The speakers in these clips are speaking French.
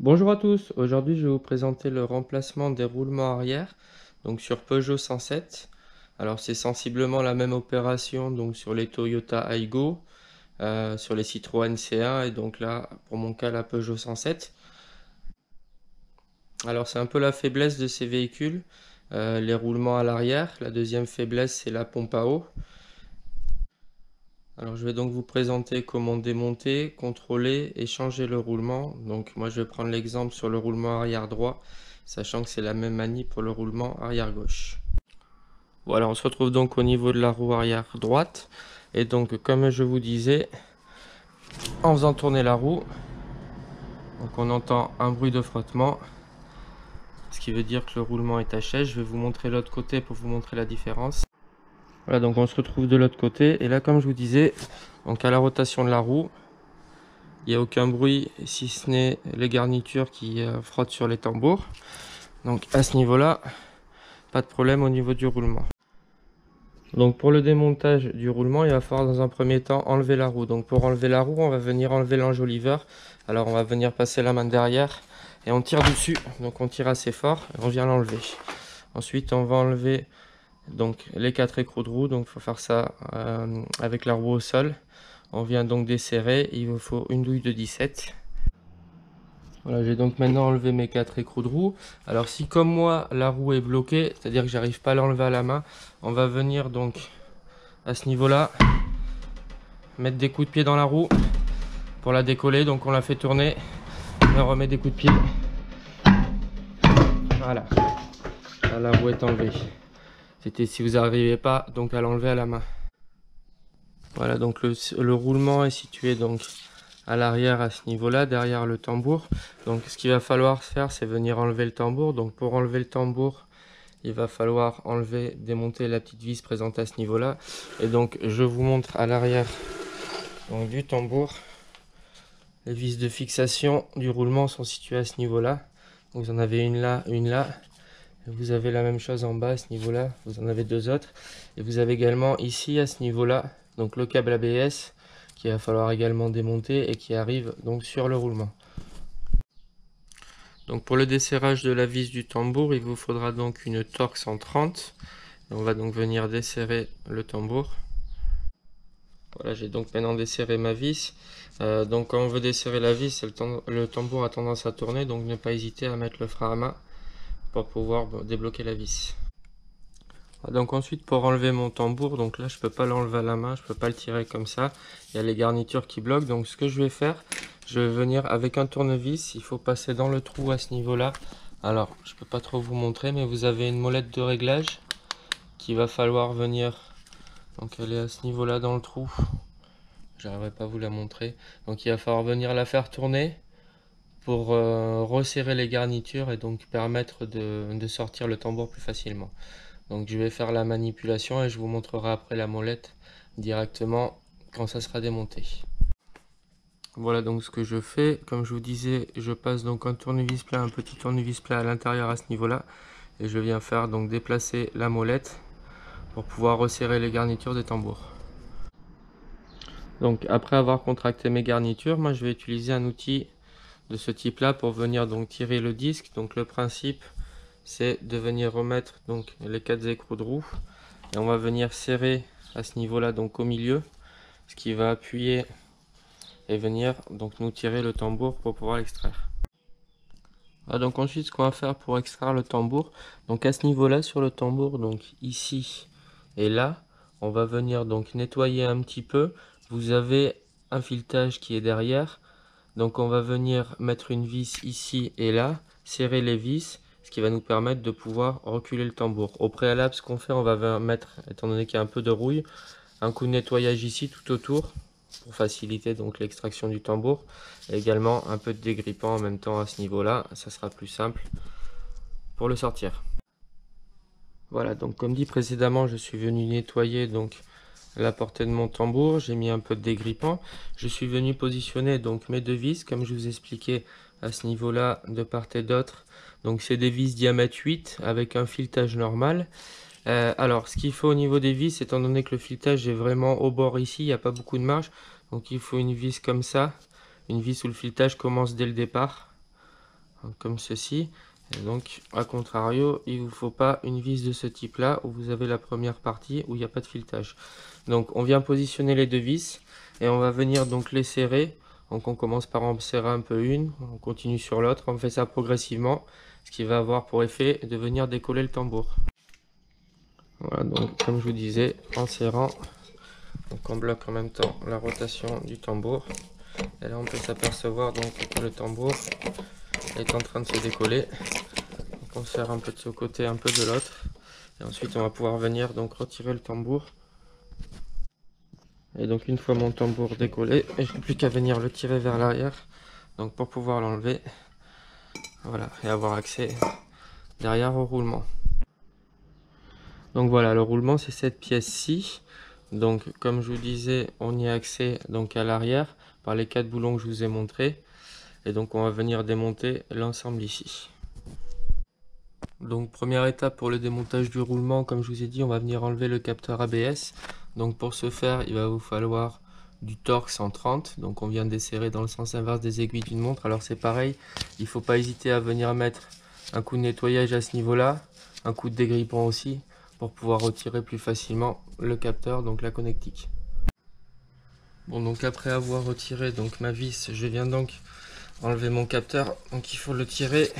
Bonjour à tous, aujourd'hui je vais vous présenter le remplacement des roulements arrière donc sur Peugeot 107. Alors c'est sensiblement la même opération donc sur les Toyota Aygo, sur les Citroën C1 et donc là pour mon cas la Peugeot 107. Alors c'est un peu la faiblesse de ces véhicules, les roulements à l'arrière. La deuxième faiblesse c'est la pompe à eau. Alors je vais donc vous présenter comment démonter, contrôler et changer le roulement. Donc moi je vais prendre l'exemple sur le roulement arrière droit, sachant que c'est la même manie pour le roulement arrière gauche. Voilà, on se retrouve donc au niveau de la roue arrière droite. Et donc comme je vous disais, en faisant tourner la roue, donc on entend un bruit de frottement, ce qui veut dire que le roulement est taché. Je vais vous montrer l'autre côté pour vous montrer la différence. Voilà, donc on se retrouve de l'autre côté. Et là, comme je vous disais, donc à la rotation de la roue, il n'y a aucun bruit si ce n'est les garnitures qui frottent sur les tambours. Donc à ce niveau-là, pas de problème au niveau du roulement. Donc pour le démontage du roulement, il va falloir dans un premier temps enlever la roue. Donc pour enlever la roue, on va venir enlever l'enjoliveur. Alors on va venir passer la main derrière et on tire dessus. Donc on tire assez fort et on vient l'enlever. Ensuite on va enlever donc les 4 écrous de roue. Donc il faut faire ça avec la roue au sol. On vient donc desserrer, il vous faut une douille de 17. Voilà, j'ai donc maintenant enlevé mes 4 écrous de roue. Alors si comme moi la roue est bloquée, c'est-à-dire que j'arrive pas à l'enlever à la main, on va venir donc à ce niveau-là mettre des coups de pied dans la roue pour la décoller. Donc on la fait tourner, on remet des coups de pied. Voilà, là, la roue est enlevée. C'était si vous n'arrivez pas donc à l'enlever à la main. Voilà, donc le roulement est situé donc à l'arrière à ce niveau-là, derrière le tambour. Donc ce qu'il va falloir faire, c'est venir enlever le tambour. Donc pour enlever le tambour, il va falloir enlever, démonter la petite vis présente à ce niveau-là. Et donc je vous montre à l'arrière du tambour. Les vis de fixation du roulement sont situées à ce niveau-là. Vous en avez une là, une là. Vous avez la même chose en bas à ce niveau-là. Vous en avez deux autres. Et vous avez également ici à ce niveau-là, donc le câble ABS qu'il va falloir également démonter et qui arrive donc sur le roulement. Donc pour le desserrage de la vis du tambour, il vous faudra donc une Torx 130. On va donc venir desserrer le tambour. Voilà, j'ai donc maintenant desserré ma vis. Donc quand on veut desserrer la vis, le tambour a tendance à tourner, donc ne pas hésiter à mettre le frein à main pour pouvoir débloquer la vis. Donc ensuite pour enlever mon tambour, donc là je peux pas l'enlever à la main, je peux pas le tirer comme ça, il y a les garnitures qui bloquent. Donc ce que je vais faire, je vais venir avec un tournevis, il faut passer dans le trou à ce niveau là. Alors je peux pas trop vous montrer, mais vous avez une molette de réglage qu'il va falloir venir, donc elle est à ce niveau là dans le trou, j'arriverai pas à vous la montrer, donc il va falloir venir la faire tourner pour resserrer les garnitures et donc permettre de sortir le tambour plus facilement. Donc je vais faire la manipulation et je vous montrerai après la molette directement quand ça sera démonté. Voilà donc ce que je fais. Comme je vous disais, je passe donc un tournevis plat, un petit tournevis plat à l'intérieur à ce niveau-là. Et je viens faire donc déplacer la molette pour pouvoir resserrer les garnitures des tambours. Donc après avoir contracté mes garnitures, moi je vais utiliser un outil de ce type là pour venir donc tirer le disque. Donc le principe, c'est de venir remettre donc les 4 écrous de roue et on va venir serrer à ce niveau là donc au milieu, ce qui va appuyer et venir donc nous tirer le tambour pour pouvoir l'extraire. Donc ensuite ce qu'on va faire pour extraire le tambour, donc à ce niveau là sur le tambour, donc ici et là, on va venir donc nettoyer un petit peu. Vous avez un filetage qui est derrière, donc on va venir mettre une vis ici et là, serrer les vis, ce qui va nous permettre de pouvoir reculer le tambour. Au préalable, ce qu'on fait, on va mettre, étant donné qu'il y a un peu de rouille, un coup de nettoyage ici tout autour pour faciliter donc l'extraction du tambour. Et également un peu de dégrippant en même temps à ce niveau-là, ça sera plus simple pour le sortir. Voilà, donc comme dit précédemment, je suis venu nettoyer donc la portée de mon tambour, j'ai mis un peu de dégrippant, je suis venu positionner donc mes deux vis comme je vous expliquais à ce niveau là de part et d'autre. Donc c'est des vis diamètre 8 avec un filetage normal. Alors ce qu'il faut au niveau des vis, étant donné que le filetage est vraiment au bord ici, il n'y a pas beaucoup de marge, donc il faut une vis comme ça, une vis où le filetage commence dès le départ. comme ceci. Et donc à contrario, il vous faut pas une vis de ce type là où vous avez la première partie où il n'y a pas de filetage. Donc on vient positionner les deux vis et on va venir donc les serrer. Donc on commence par en serrer un peu une, on continue sur l'autre, on fait ça progressivement, ce qui va avoir pour effet de venir décoller le tambour. Voilà, donc comme je vous disais, en serrant, donc on bloque en même temps la rotation du tambour. Et là on peut s'apercevoir donc que le tambour est en train de se décoller. Donc on serre un peu de ce côté, un peu de l'autre. Et ensuite on va pouvoir venir donc retirer le tambour. Et donc une fois mon tambour décollé, je n'ai plus qu'à venir le tirer vers l'arrière. Donc pour pouvoir l'enlever, voilà, et avoir accès derrière au roulement. Donc voilà, le roulement c'est cette pièce-ci. Donc comme je vous disais, on y a accès donc à l'arrière par les 4 boulons que je vous ai montrés. Et donc on va venir démonter l'ensemble ici. Donc première étape pour le démontage du roulement, comme je vous ai dit, on va venir enlever le capteur ABS. Donc pour ce faire, il va vous falloir du torque 130. Donc on vient desserrer dans le sens inverse des aiguilles d'une montre. Alors c'est pareil, il ne faut pas hésiter à venir mettre un coup de nettoyage à ce niveau-là, un coup de dégrippant aussi, pour pouvoir retirer plus facilement le capteur, donc la connectique. Bon, donc après avoir retiré donc ma vis, je viens donc enlever mon capteur. Donc il faut le tirer.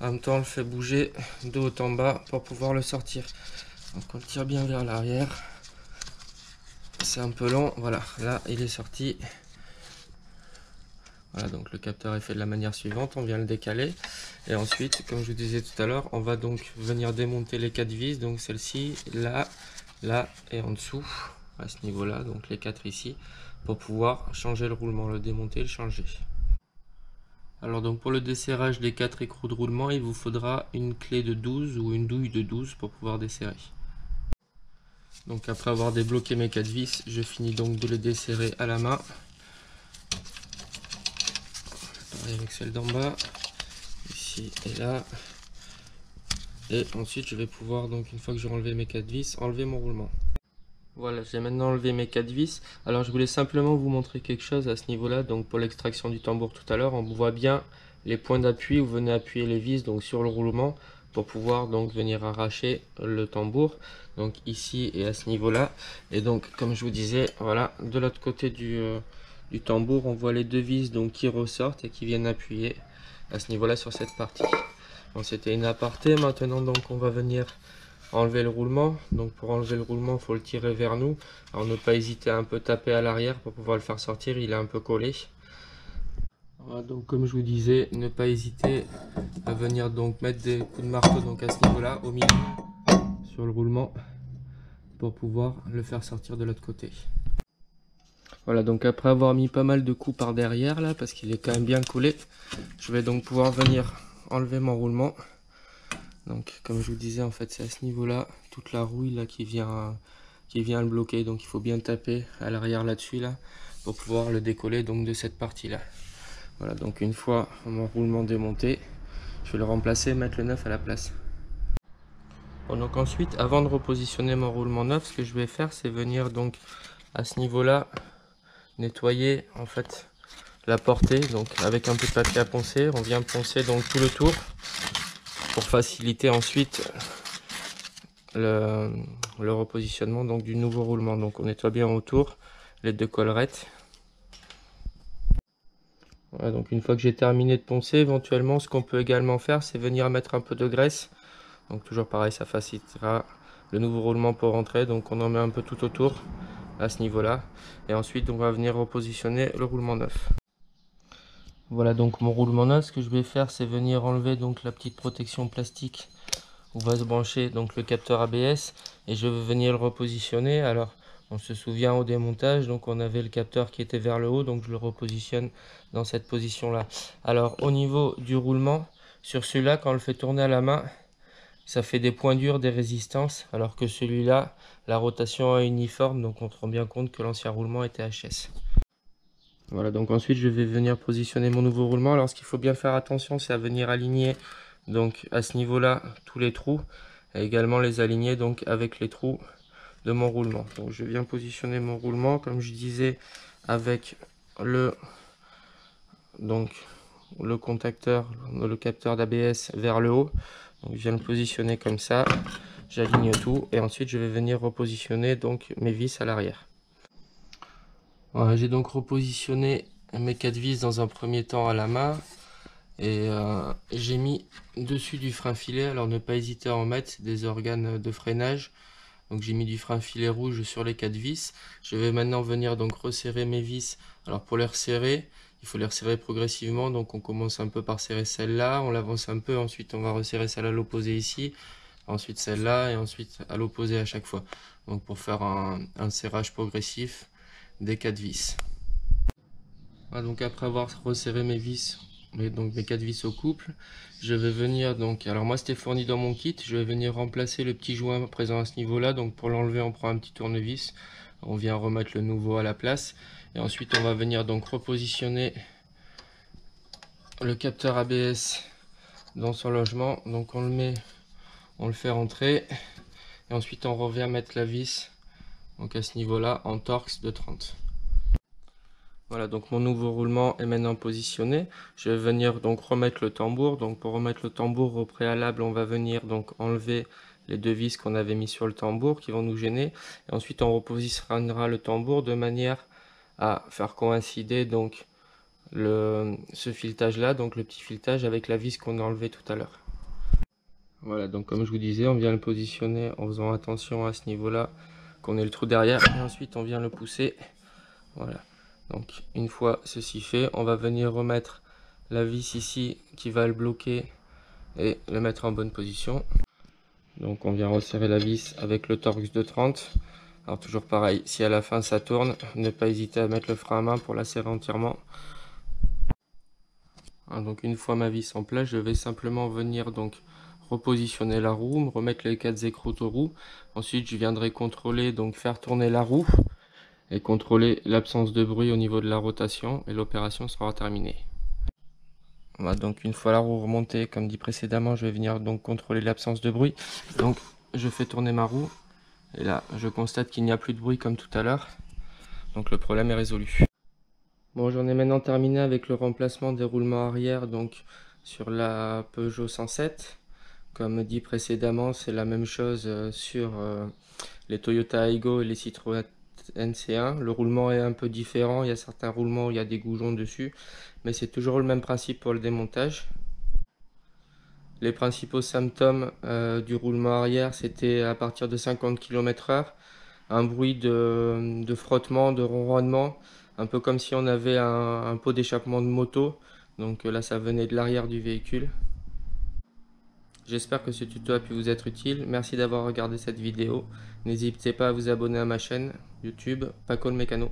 En même temps, on le fait bouger de haut en bas pour pouvoir le sortir. Donc on le tire bien vers l'arrière. C'est un peu long. Voilà, là il est sorti. Voilà, donc le capteur est fait de la manière suivante. On vient le décaler. Et ensuite, comme je vous disais tout à l'heure, on va donc venir démonter les 4 vis. Donc celle-ci, là, là et en dessous, à ce niveau-là. Donc les 4 ici, pour pouvoir changer le roulement, le démonter et le changer. Alors donc pour le desserrage des 4 écrous de roulement, il vous faudra une clé de 12 ou une douille de 12 pour pouvoir desserrer. Donc après avoir débloqué mes 4 vis, je finis donc de les desserrer à la main. Pareil avec celle d'en bas, ici et là. Et ensuite je vais pouvoir, donc une fois que j'ai enlevé mes 4 vis, enlever mon roulement. Voilà, j'ai maintenant enlevé mes 4 vis. Alors je voulais simplement vous montrer quelque chose à ce niveau-là. Donc pour l'extraction du tambour tout à l'heure, on voit bien les points d'appui où vous venez appuyer les vis donc sur le roulement pour pouvoir donc venir arracher le tambour. Donc ici et à ce niveau-là. Et donc comme je vous disais, voilà, de l'autre côté du tambour, on voit les deux vis donc qui ressortent et qui viennent appuyer à ce niveau-là sur cette partie. Bon, c'était une aparté. Maintenant donc on va venir enlever le roulement. Donc pour enlever le roulement, il faut le tirer vers nous. Alors ne pas hésiter à un peu taper à l'arrière pour pouvoir le faire sortir, il est un peu collé. Voilà, donc comme je vous disais, ne pas hésiter à venir donc mettre des coups de marteau donc à ce niveau-là, au milieu, sur le roulement, pour pouvoir le faire sortir de l'autre côté. Voilà, donc après avoir mis pas mal de coups par derrière là, parce qu'il est quand même bien collé, je vais donc pouvoir venir enlever mon roulement. Donc comme je vous disais, en fait c'est à ce niveau là, toute la rouille là qui vient le bloquer. Donc il faut bien taper à l'arrière là-dessus là, pour pouvoir le décoller donc de cette partie là. Voilà, donc une fois mon roulement démonté, je vais le remplacer et mettre le neuf à la place. Bon, donc ensuite, avant de repositionner mon roulement neuf, ce que je vais faire c'est venir donc à ce niveau là nettoyer en fait la portée. Donc avec un peu de papier à poncer, on vient poncer donc tout le tour pour faciliter ensuite le repositionnement donc du nouveau roulement. Donc on nettoie bien autour les deux collerettes. Voilà, donc une fois que j'ai terminé de poncer, éventuellement ce qu'on peut également faire c'est venir mettre un peu de graisse. Donc toujours pareil, ça facilitera le nouveau roulement pour rentrer. Donc on en met un peu tout autour à ce niveau là et ensuite on va venir repositionner le roulement neuf. Voilà, donc mon roulement neuf, ce que je vais faire c'est venir enlever donc la petite protection plastique où va se brancher donc le capteur ABS et je vais venir le repositionner. Alors on se souvient au démontage, donc on avait le capteur qui était vers le haut, donc je le repositionne dans cette position là. Alors au niveau du roulement, sur celui-là quand on le fait tourner à la main, ça fait des points durs, des résistances, alors que celui-là, la rotation est uniforme, donc on se rend bien compte que l'ancien roulement était HS. Voilà, donc ensuite je vais venir positionner mon nouveau roulement. Alors ce qu'il faut bien faire attention, c'est à venir aligner donc à ce niveau-là tous les trous et également les aligner donc avec les trous de mon roulement. Donc je viens positionner mon roulement comme je disais avec le donc le contacteur, le capteur d'ABS vers le haut. Donc je viens le positionner comme ça, j'aligne tout et ensuite je vais venir repositionner donc mes vis à l'arrière. Voilà, j'ai donc repositionné mes 4 vis dans un premier temps à la main et j'ai mis dessus du frein filet. Alors ne pas hésiter à en mettre, c'est des organes de freinage. Donc j'ai mis du frein filet rouge sur les 4 vis. Je vais maintenant venir donc resserrer mes vis. Alors pour les resserrer, il faut les resserrer progressivement. Donc on commence un peu par serrer celle-là, on l'avance un peu, ensuite on va resserrer celle à l'opposé ici, ensuite celle-là et ensuite à l'opposé à chaque fois. Donc pour faire un serrage progressif des 4 vis. Voilà, donc après avoir resserré mes vis, donc mes 4 vis au couple, je vais venir donc, alors moi c'était fourni dans mon kit, je vais venir remplacer le petit joint présent à ce niveau là. Donc pour l'enlever on prend un petit tournevis, on vient remettre le nouveau à la place et ensuite on va venir donc repositionner le capteur ABS dans son logement. Donc on le met, on le fait rentrer et ensuite on revient mettre la vis donc à ce niveau là en Torx de 30. Voilà, donc mon nouveau roulement est maintenant positionné. Je vais venir donc remettre le tambour. Donc pour remettre le tambour au préalable, on va venir donc enlever les 2 vis qu'on avait mis sur le tambour qui vont nous gêner. Et ensuite on repositionnera le tambour de manière à faire coïncider donc ce filetage là, donc le petit filetage avec la vis qu'on a enlevé tout à l'heure. Voilà, donc comme je vous disais, on vient le positionner en faisant attention à ce niveau là, qu'on ait le trou derrière. Et ensuite on vient le pousser. Voilà. Donc une fois ceci fait, on va venir remettre la vis ici qui va le bloquer et le mettre en bonne position. Donc on vient resserrer la vis avec le Torx de 30. Alors toujours pareil, si à la fin ça tourne, ne pas hésiter à mettre le frein à main pour la serrer entièrement. Donc une fois ma vis en place, je vais simplement venir donc repositionner la roue, me remettre les 4 écroutes aux roues. Ensuite je viendrai contrôler, donc faire tourner la roue et contrôler l'absence de bruit au niveau de la rotation et l'opération sera terminée. Voilà, donc une fois la roue remontée, comme dit précédemment, je vais venir donc contrôler l'absence de bruit. Donc je fais tourner ma roue et là je constate qu'il n'y a plus de bruit comme tout à l'heure. Donc le problème est résolu. Bon, j'en ai maintenant terminé avec le remplacement des roulements arrière donc sur la Peugeot 107. Comme dit précédemment, c'est la même chose sur les Toyota Aygo et les Citroën NC1. Le roulement est un peu différent, il y a certains roulements où il y a des goujons dessus, mais c'est toujours le même principe pour le démontage. Les principaux symptômes du roulement arrière, c'était à partir de 50 km/h, un bruit de frottement, de ronronnement, un peu comme si on avait un pot d'échappement de moto. Donc là, ça venait de l'arrière du véhicule. J'espère que ce tuto a pu vous être utile. Merci d'avoir regardé cette vidéo. N'hésitez pas à vous abonner à ma chaîne YouTube Paco le Mécano.